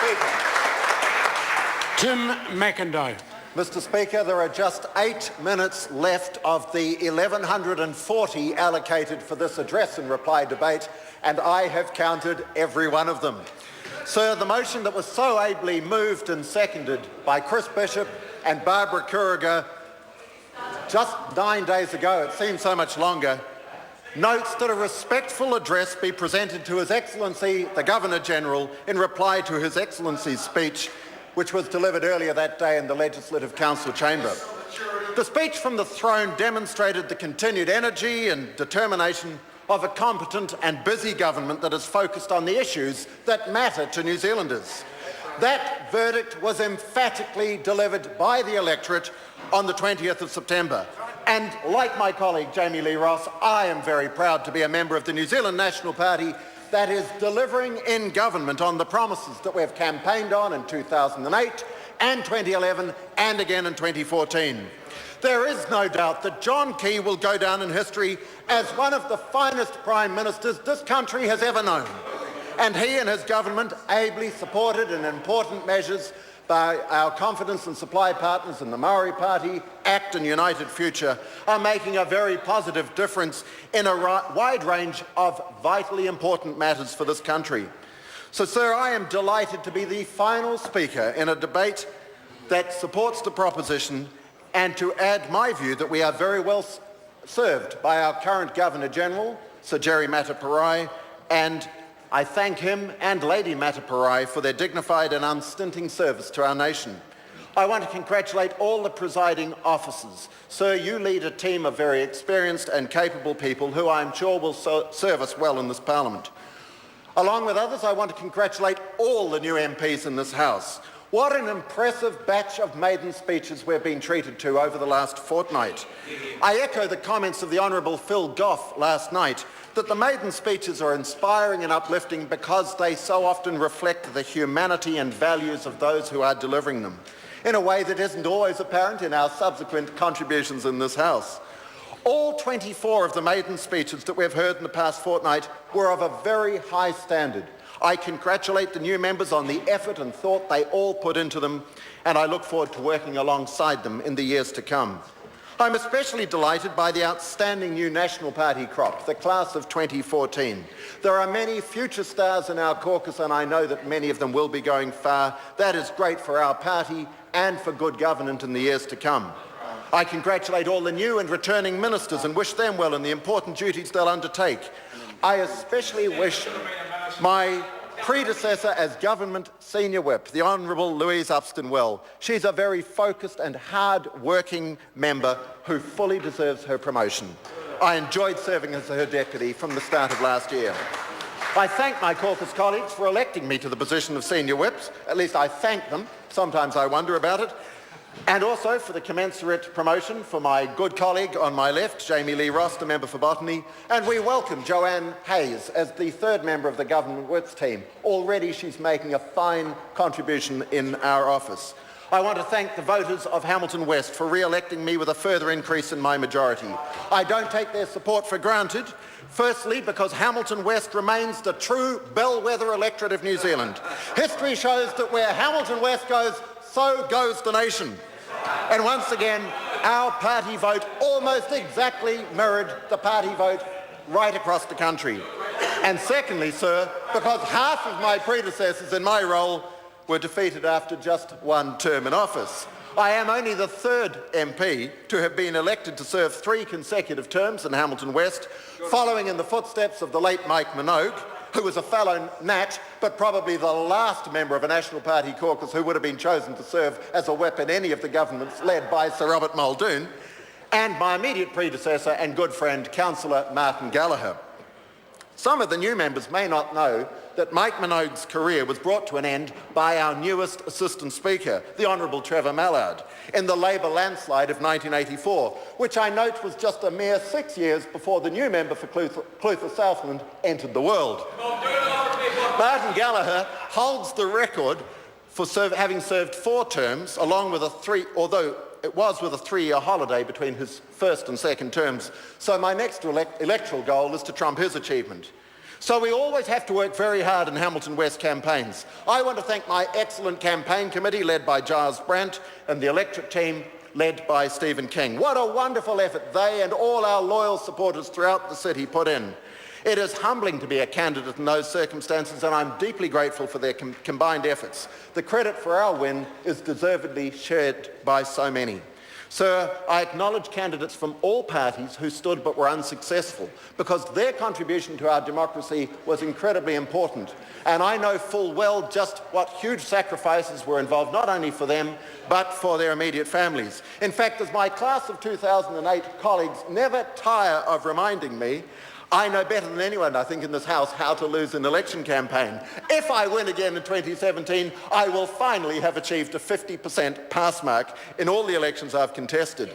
Speaker. Tim McIntyre. Mr. Speaker, there are just 8 minutes left of the 1140 allocated for this address and reply debate, and I have counted every one of them. Sir, the motion that was so ably moved and seconded by Chris Bishop and Barbara Kuriger just 9 days ago, it seems so much longer, notes that a respectful address be presented to His Excellency the Governor-General in reply to His Excellency's speech, which was delivered earlier that day in the Legislative Council chamber. The speech from the throne demonstrated the continued energy and determination of a competent and busy government that is focused on the issues that matter to New Zealanders. That verdict was emphatically delivered by the electorate on the 20th of September. And like my colleague Jamie Lee Ross, I am very proud to be a member of the New Zealand National Party that is delivering in government on the promises that we have campaigned on in 2008 and 2011 and again in 2014. There is no doubt that John Key will go down in history as one of the finest Prime Ministers this country has ever known. And he and his government, ably supported in important measures by our confidence and supply partners in the Maori Party, ACT and United Future, are making a very positive difference in a wide range of vitally important matters for this country. So, sir, I am delighted to be the final speaker in a debate that supports the proposition and to add my view that we are very well served by our current Governor-General, Sir Jerry Mataparai, and I thank him and Lady Mataparai for their dignified and unstinting service to our nation. I want to congratulate all the presiding officers. Sir, you lead a team of very experienced and capable people who I'm sure will serve us well in this Parliament. Along with others, I want to congratulate all the new MPs in this House. What an impressive batch of maiden speeches we've been treated to over the last fortnight. I echo the comments of the Honourable Phil Goff last night that the maiden speeches are inspiring and uplifting because they so often reflect the humanity and values of those who are delivering them, in a way that isn't always apparent in our subsequent contributions in this House. All 24 of the maiden speeches that we've heard in the past fortnight were of a very high standard. I congratulate the new members on the effort and thought they all put into them, and I look forward to working alongside them in the years to come. I'm especially delighted by the outstanding new National Party crop, the class of 2014. There are many future stars in our caucus, and I know that many of them will be going far. That is great for our party and for good governance in the years to come. I congratulate all the new and returning ministers and wish them well in the important duties they'll undertake. I especially wish my predecessor as Government Senior Whip, the Honourable Louise Upston well. She's a very focused and hard-working member who fully deserves her promotion. I enjoyed serving as her deputy from the start of last year. I thank my caucus colleagues for electing me to the position of Senior Whips. At least I thank them. Sometimes I wonder about it. And also for the commensurate promotion for my good colleague on my left, Jamie Lee Ross, the member for Botany, and we welcome Joanne Hayes as the third member of the Government Whips team. Already she's making a fine contribution in our office. I want to thank the voters of Hamilton West for re-electing me with a further increase in my majority. I don't take their support for granted, firstly because Hamilton West remains the true bellwether electorate of New Zealand. History shows that where Hamilton West goes, so goes the nation. And once again, our party vote almost exactly mirrored the party vote right across the country. And secondly, sir, because half of my predecessors in my role were defeated after just one term in office. I am only the third MP to have been elected to serve 3 consecutive terms in Hamilton West, following in the footsteps of the late Mike Minogue, who was a fellow Nat, but probably the last member of a National Party caucus who would have been chosen to serve as a whip in any of the governments led by Sir Robert Muldoon, and my immediate predecessor and good friend, Councillor Martin Gallagher. Some of the new members may not know that Mike Minogue's career was brought to an end by our newest Assistant Speaker, the Honourable Trevor Mallard, in the Labor landslide of 1984, which I note was just a mere 6 years before the new member for Clutha Southland entered the world. Martin Gallagher holds the record for having served 4 terms, along with although it was with a 3-year holiday between his first and second terms. So my next electoral goal is to trump his achievement. So we always have to work very hard in Hamilton West campaigns. I want to thank my excellent campaign committee led by Giles Brandt and the electorate team led by Stephen King. What a wonderful effort they and all our loyal supporters throughout the city put in. It is humbling to be a candidate in those circumstances, and I'm deeply grateful for their combined efforts. The credit for our win is deservedly shared by so many. Sir, I acknowledge candidates from all parties who stood but were unsuccessful, because their contribution to our democracy was incredibly important. And I know full well just what huge sacrifices were involved, not only for them, but for their immediate families. In fact, as my class of 2008 colleagues never tire of reminding me, I know better than anyone, I think, in this House how to lose an election campaign. If I win again in 2017, I will finally have achieved a 50% pass mark in all the elections I've contested.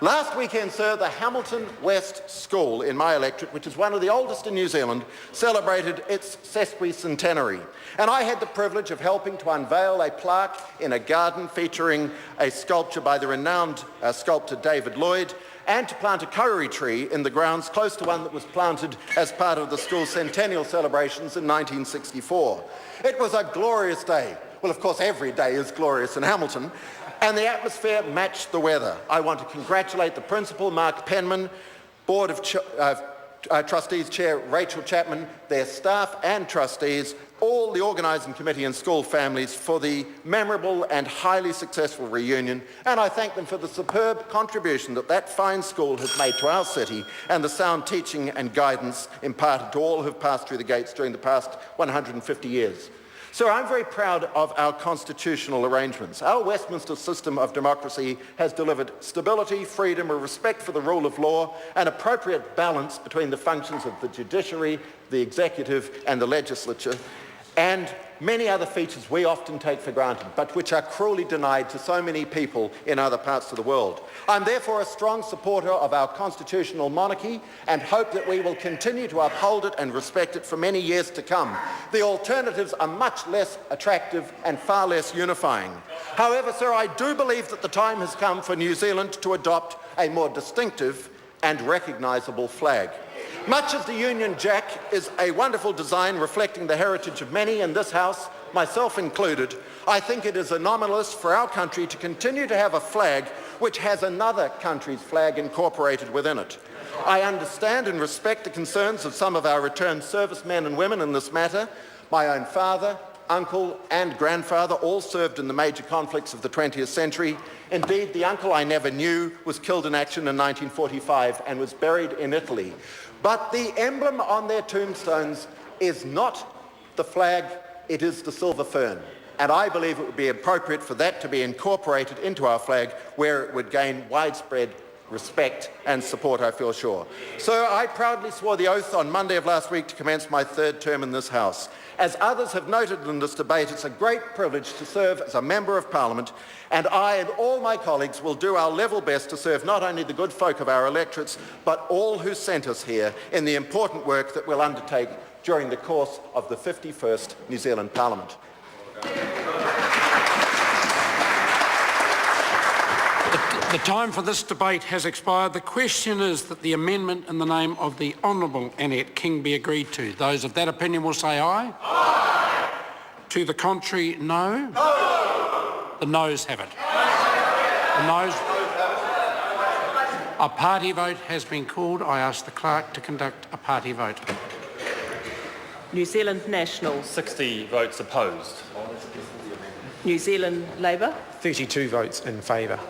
Last weekend, sir, the Hamilton West School in my electorate, which is one of the oldest in New Zealand, celebrated its sesquicentenary. And I had the privilege of helping to unveil a plaque in a garden featuring a sculpture by the renowned sculptor David Lloyd, and to plant a kauri tree in the grounds close to one that was planted as part of the school's centennial celebrations in 1964. It was a glorious day. Well, of course, every day is glorious in Hamilton, and the atmosphere matched the weather. I want to congratulate the principal, Mark Penman, Board of Trustees Chair Rachel Chapman, their staff and trustees, all the organising committee and school families for the memorable and highly successful reunion, and I thank them for the superb contribution that that fine school has made to our city and the sound teaching and guidance imparted to all who have passed through the gates during the past 150 years. So I'm very proud of our constitutional arrangements. Our Westminster system of democracy has delivered stability, freedom, a respect for the rule of law, an appropriate balance between the functions of the judiciary, the executive and the legislature, and many other features we often take for granted, but which are cruelly denied to so many people in other parts of the world. I'm therefore a strong supporter of our constitutional monarchy and hope that we will continue to uphold it and respect it for many years to come. The alternatives are much less attractive and far less unifying. However, sir, I do believe that the time has come for New Zealand to adopt a more distinctive and recognisable flag. Much as the Union Jack is a wonderful design reflecting the heritage of many in this House, myself included, I think it is anomalous for our country to continue to have a flag which has another country's flag incorporated within it. I understand and respect the concerns of some of our returned servicemen and women in this matter. My own father, uncle and grandfather all served in the major conflicts of the 20th century. Indeed, the uncle I never knew was killed in action in 1945 and was buried in Italy. But the emblem on their tombstones is not the flag, it is the silver fern. And I believe it would be appropriate for that to be incorporated into our flag, where it would gain widespread respect and support, I feel sure. So I proudly swore the oath on Monday of last week to commence my third term in this House. As others have noted in this debate, it's a great privilege to serve as a Member of Parliament, and I and all my colleagues will do our level best to serve not only the good folk of our electorates, but all who sent us here in the important work that we'll undertake during the course of the 51st New Zealand Parliament. The time for this debate has expired. The question is that the amendment in the name of the Honourable Annette King be agreed to. Those of that opinion will say aye. Aye. To the contrary, no. No. The noes have it. The noes. A party vote has been called. I ask the clerk to conduct a party vote. New Zealand National. 60 votes opposed. New Zealand Labour. 32 votes in favour.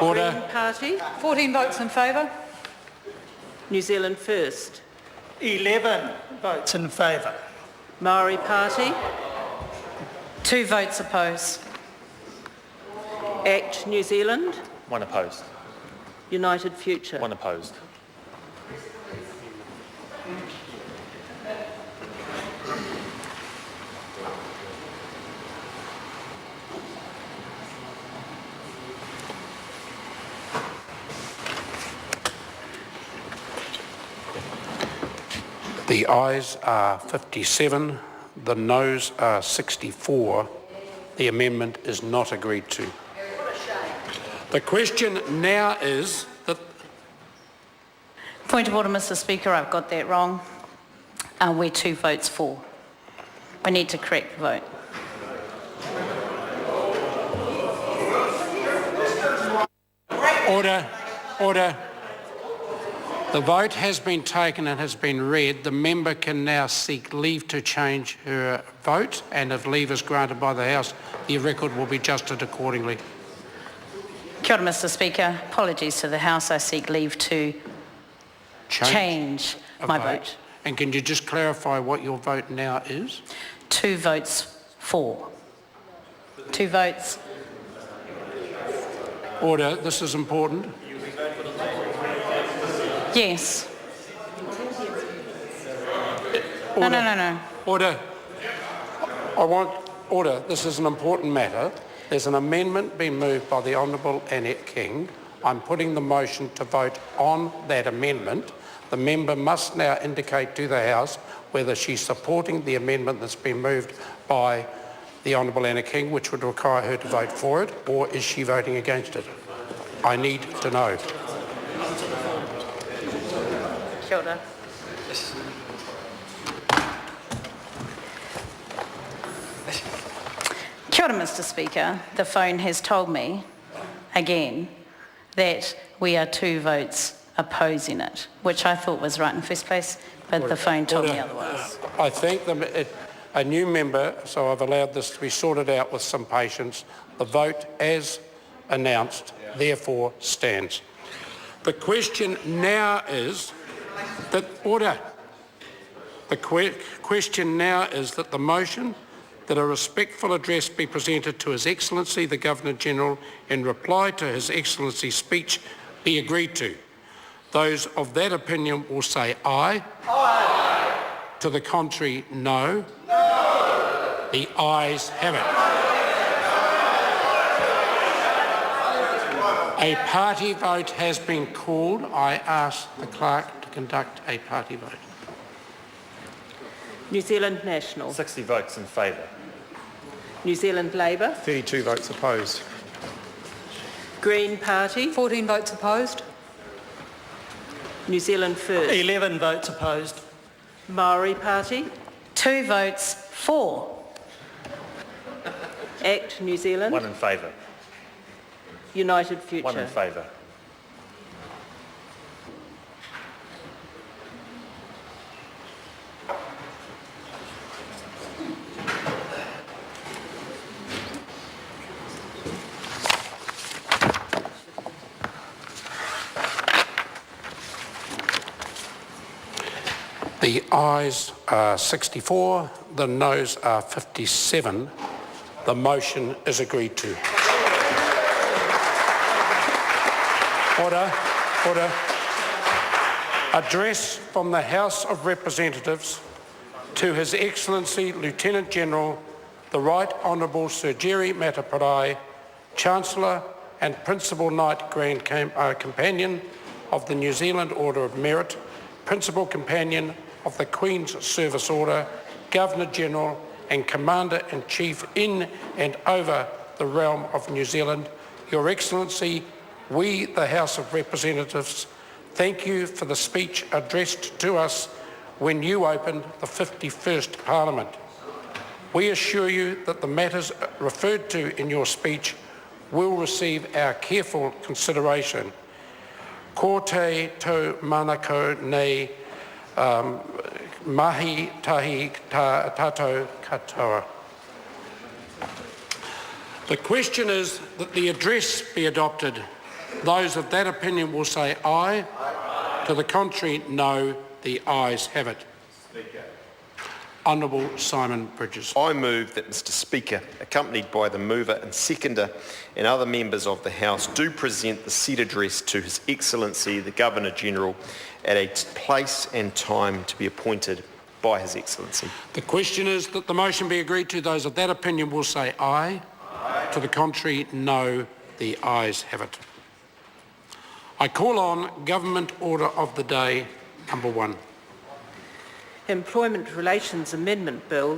Order. Green Party. 14 votes in favour. New Zealand First. 11 votes in favour. Maori Party. 2 votes opposed. ACT New Zealand. 1 opposed. United Future. 1 opposed. The ayes are 57, the noes are 64. The amendment is not agreed to. The question now is that... Point of order, Mr Speaker, I've got that wrong. We're 2 votes for. We need to correct the vote. Order. Order. The vote has been taken and has been read. The member can now seek leave to change her vote, and if leave is granted by the House, the record will be adjusted accordingly. Kia ora, Mr Speaker. Apologies to the House. I seek leave to change my vote. And can you just clarify what your vote now is? 2 votes for. 2 votes. Order. This is important. Yes. Order. No. Order. Order. This is an important matter. There's an amendment being moved by the Honourable Annette King. I'm putting the motion to vote on that amendment. The member must now indicate to the House whether she's supporting the amendment that's been moved by the Honourable Annette King, which would require her to vote for it, or is she voting against it? I need to know. Kia ora. Kia ora, Mr Speaker. The phone has told me again that we are 2 votes opposing it, which I thought was right in the first place, but the phone told me otherwise. I thank a new member, so I've allowed this to be sorted out with some patience. The vote, as announced, therefore stands. The question now is that question now is that the motion that a respectful address be presented to His Excellency the Governor-General in reply to His Excellency's speech be agreed to. Those of that opinion will say aye. Aye. To the contrary, no. No. The ayes have it. A party vote has been called. I ask the clerk to conduct a party vote. New Zealand National. 60 votes in favour. New Zealand Labour. 32 votes opposed. Green Party. 14 votes opposed. New Zealand First. 11 votes opposed. Maori Party. 2 votes for. ACT New Zealand. 1 in favour. United Future. 1 in favour. The ayes are 64, the noes are 57. The motion is agreed to. Order. Order. Address from the House of Representatives to His Excellency Lieutenant General, the Right Honourable Sir Jerry Mateparae, Chancellor and Principal Knight Grand Companion of the New Zealand Order of Merit, Principal Companion of the Queen's Service Order, Governor-General and Commander-in-Chief in and over the realm of New Zealand. Your Excellency, we, the House of Representatives, thank you for the speech addressed to us when you opened the 51st Parliament. We assure you that the matters referred to in your speech will receive our careful consideration. Ko te tau manako nei mahi tahi tātou katoa. The question is that the address be adopted. Those of that opinion will say aye. Aye. To the contrary, no. The ayes have it. Speaker. Honourable Simon Bridges. I move that Mr Speaker, accompanied by the mover and seconder and other members of the House, do present the said address to His Excellency the Governor-General at a place and time to be appointed by His Excellency. The question is that the motion be agreed to. Those of that opinion will say aye. Aye. To the contrary, no. The ayes have it. I call on Government Order of the Day, number 1. Employment Relations Amendment Bill